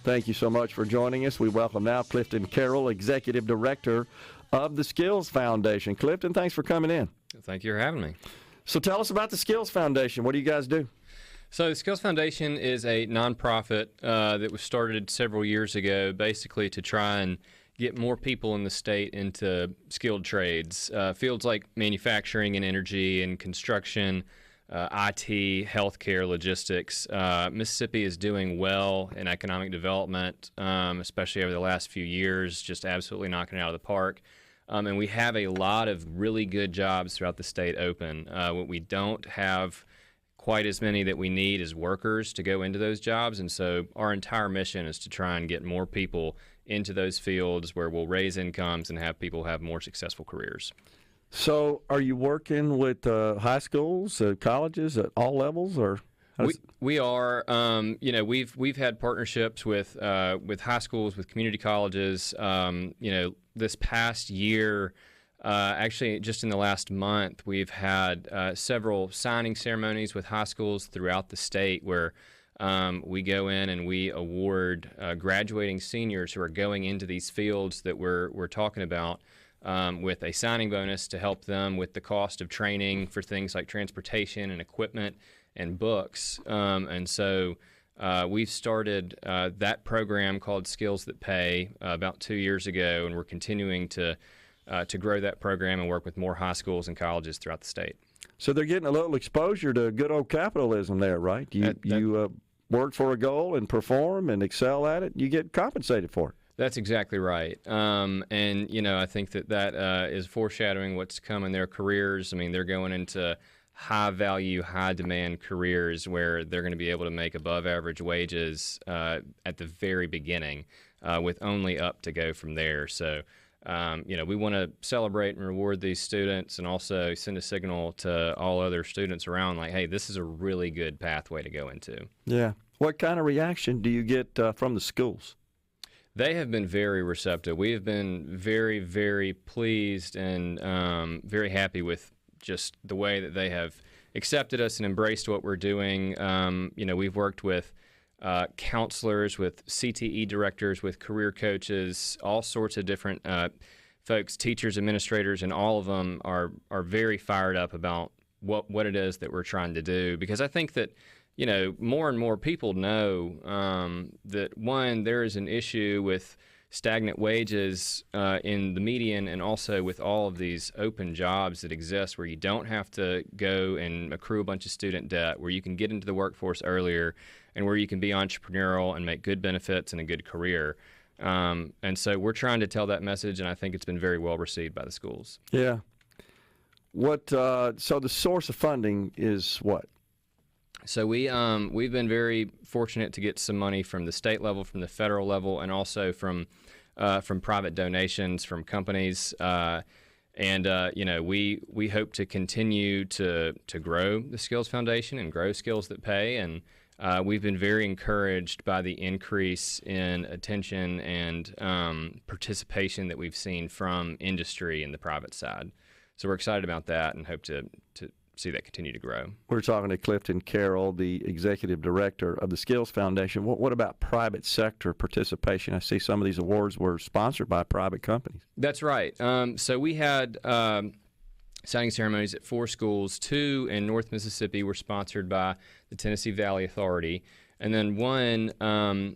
Thank you so much for joining us. We welcome now Clifton Carroll, Executive Director of the Skills Foundation. Clifton, thanks for coming in. Thank you for having me. So tell us about the Skills Foundation. What do you guys do? So the Skills Foundation is a nonprofit that was started several years ago, basically to try and get more people in the state into skilled trades, fields like manufacturing and energy and construction, IT, healthcare, logistics. Mississippi is doing well in economic development, especially over the last few years, just absolutely knocking it out of the park. And we have a lot of really good jobs throughout the state open. What we don't have quite as many that we need as workers to go into those jobs. And so our entire mission is to try and get more people into those fields where we'll raise incomes and have people have more successful careers. So are you working with high schools, colleges at all levels, or? We are. We've had partnerships with high schools, with community colleges. This past year, actually just in the last month, we've had several signing ceremonies with high schools throughout the state where we go in and we award graduating seniors who are going into these fields that we're talking about. With a signing bonus to help them with the cost of training for things like transportation and equipment and books. And so we've started that program called Skills That Pay about 2 years ago, and we're continuing to grow that program and work with more high schools and colleges throughout the state. So they're getting a little exposure to good old capitalism there, right? You work for a goal and perform and excel at it, you get compensated for it. That's exactly right. I think that is foreshadowing what's come in their careers. I mean, they're going into high-value, high-demand careers where they're going to be able to make above-average wages at the very beginning with only up to go from there. So, we want to celebrate and reward these students and also send a signal to all other students around like, hey, this is a really good pathway to go into. Yeah. What kind of reaction do you get from the schools? They have been very receptive. We have been very, very pleased and very happy with just the way that they have accepted us and embraced what we're doing. We've worked with counselors, with CTE directors, with career coaches, all sorts of different folks, teachers, administrators, and all of them are very fired up about what it is that we're trying to do. Because I think that more and more people know that, one, there is an issue with stagnant wages in the median and also with all of these open jobs that exist where you don't have to go and accrue a bunch of student debt, where you can get into the workforce earlier and where you can be entrepreneurial and make good benefits and a good career. And so we're trying to tell that message, and I think it's been very well received by the schools. Yeah. So the source of funding is what? So we've been very fortunate to get some money from the state level, from the federal level, and also from private donations from companies. We hope to continue to grow the Skills Foundation and grow Skills That Pay. And we've been very encouraged by the increase in attention and participation that we've seen from industry and the private side. So we're excited about that and hope to see that continue to grow. We're talking to Clifton Carroll, the Executive Director of the Skills Foundation. What about private sector participation? I see some of these awards were sponsored by private companies. That's right. So we had signing ceremonies at 4 schools. 2 in North Mississippi were sponsored by the Tennessee Valley Authority, and then 1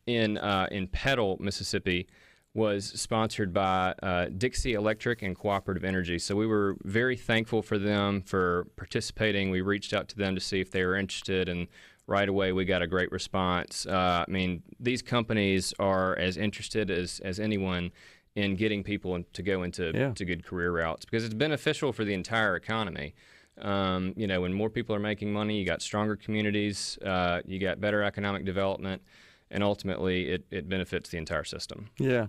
in Petal, Mississippi, was sponsored by Dixie Electric and Cooperative Energy. So we were very thankful for them for participating. We reached out to them to see if they were interested, and right away we got a great response. These companies are as interested as anyone in getting people to go into to good career routes because it's beneficial for the entire economy. When more people are making money, you got stronger communities, you got better economic development, and ultimately it benefits the entire system. Yeah.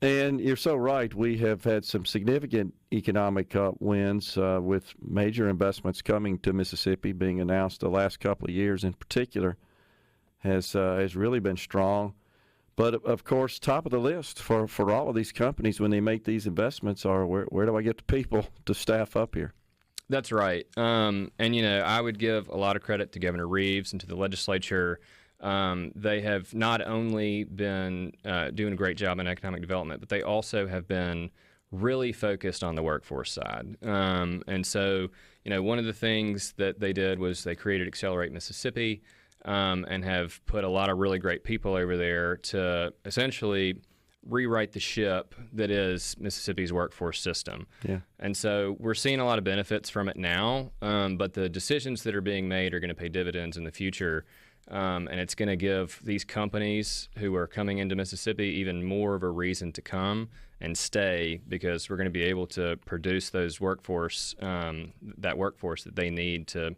And you're so right. We have had some significant economic wins with major investments coming to Mississippi being announced the last couple of years in particular has really been strong. But, of course, top of the list for all of these companies when they make these investments are where do I get the people to staff up here? That's right. I would give a lot of credit to Governor Reeves and to the legislature They have not only been doing a great job in economic development, but they also have been really focused on the workforce side. And so, one of the things that they did was they created Accelerate Mississippi, and have put a lot of really great people over there to essentially rewrite the ship that is Mississippi's workforce system. Yeah. And so we're seeing a lot of benefits from it now, but the decisions that are being made are going to pay dividends in the future. And it's going to give these companies who are coming into Mississippi even more of a reason to come and stay, because we're going to be able to produce those workforce that they need to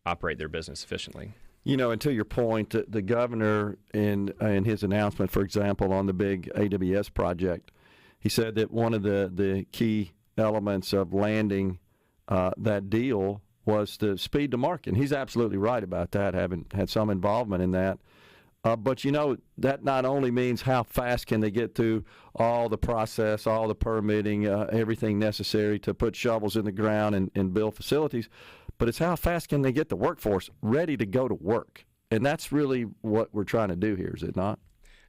operate their business efficiently. And to your point, the governor in his announcement, for example, on the big AWS project, he said that one of the key elements of landing that deal was the speed to market. And he's absolutely right about that, having had some involvement in that. But, that not only means how fast can they get through all the process, all the permitting, everything necessary to put shovels in the ground and build facilities, but it's how fast can they get the workforce ready to go to work. And that's really what we're trying to do here, is it not?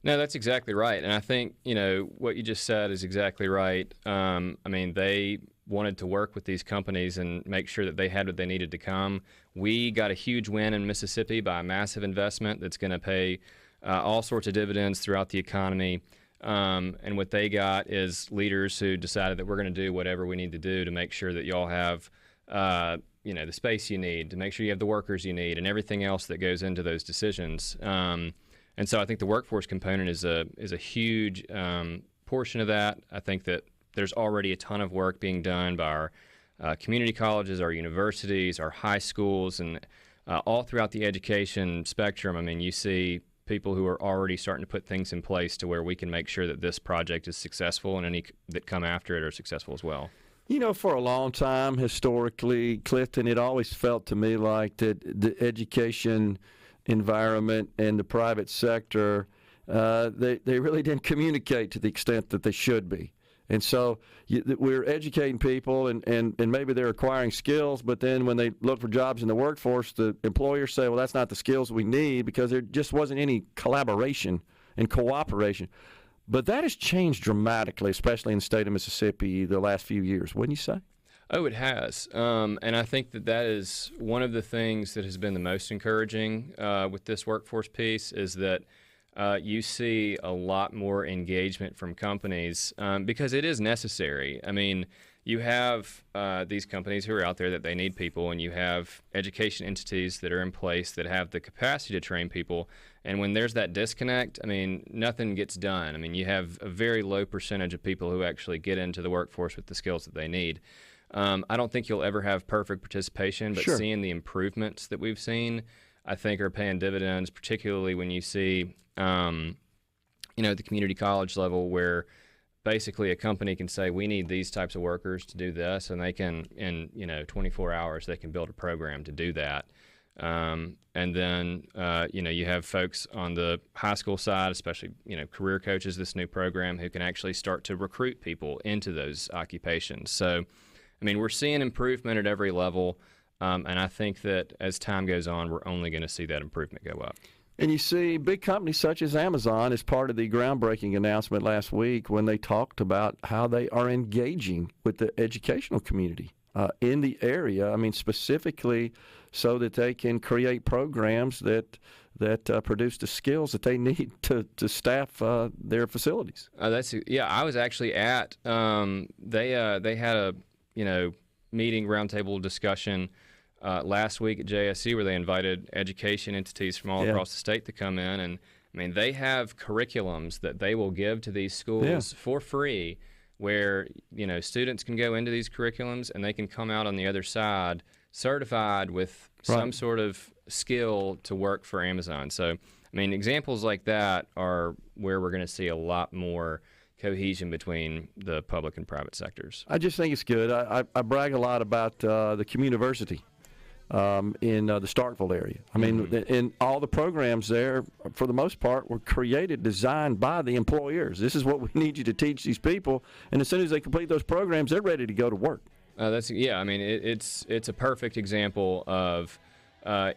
No, that's exactly right. And I think, what you just said is exactly right. They wanted to work with these companies and make sure that they had what they needed to come. We got a huge win in Mississippi by a massive investment that's going to pay all sorts of dividends throughout the economy. And what they got is leaders who decided that we're going to do whatever we need to do to make sure that y'all have the space you need, to make sure you have the workers you need, and everything else that goes into those decisions. And so I think the workforce component is a huge portion of that. I think that there's already a ton of work being done by our community colleges, our universities, our high schools, and all throughout the education spectrum. You see people who are already starting to put things in place to where we can make sure that this project is successful, and any that come after it are successful as well. For a long time, historically, Clifton, it always felt to me like that the education environment and the private sector, they really didn't communicate to the extent that they should be. And so we're educating people, and maybe they're acquiring skills, but then when they look for jobs in the workforce, the employers say, well, that's not the skills we need, because there just wasn't any collaboration and cooperation. But that has changed dramatically, especially in the state of Mississippi the last few years, wouldn't you say? Oh, it has. And I think that is one of the things that has been the most encouraging with this workforce piece, is that you see a lot more engagement from companies because it is necessary. You have these companies who are out there that they need people, and you have education entities that are in place that have the capacity to train people. And when there's that disconnect, nothing gets done. You have a very low percentage of people who actually get into the workforce with the skills that they need. I don't think you'll ever have perfect participation, but Sure. Seeing the improvements that we've seen, I think, are paying dividends, particularly when you see, the community college level, where basically a company can say, we need these types of workers to do this, and they can, in 24 hours, they can build a program to do that. And then, you have folks on the high school side, especially, career coaches, this new program, who can actually start to recruit people into those occupations. So, we're seeing improvement at every level, and I think that as time goes on, we're only going to see that improvement go up. And you see big companies such as Amazon as part of the groundbreaking announcement last week, when they talked about how they are engaging with the educational community in the area, specifically so that they can create programs that produce the skills that they need to staff their facilities. I was actually at, they had a, meeting, roundtable discussion last week at JSC, where they invited education entities from all across the state to come in. And they have curriculums that they will give to these schools for free, where students can go into these curriculums and they can come out on the other side certified with some sort of skill to work for Amazon. So examples like that are where we're going to see a lot more cohesion between the public and private sectors. I just think it's good. I brag a lot about the Communiversity in the Starkville area. And all the programs there, for the most part, were designed by the employers. This is what we need you to teach these people, and as soon as they complete those programs, they're ready to go to work. It's a perfect example of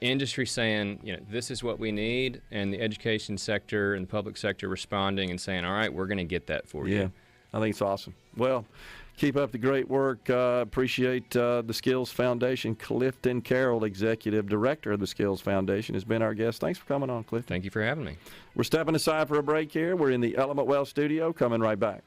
industry saying, this is what we need, and the education sector and the public sector responding and saying, all right, we're going to get that for you. Yeah, I think it's awesome. Well, keep up the great work. Appreciate the Skills Foundation. Clifton Carroll, Executive Director of the Skills Foundation, has been our guest. Thanks for coming on, Clifton. Thank you for having me. We're stepping aside for a break here. We're in the Element Well studio. Coming right back.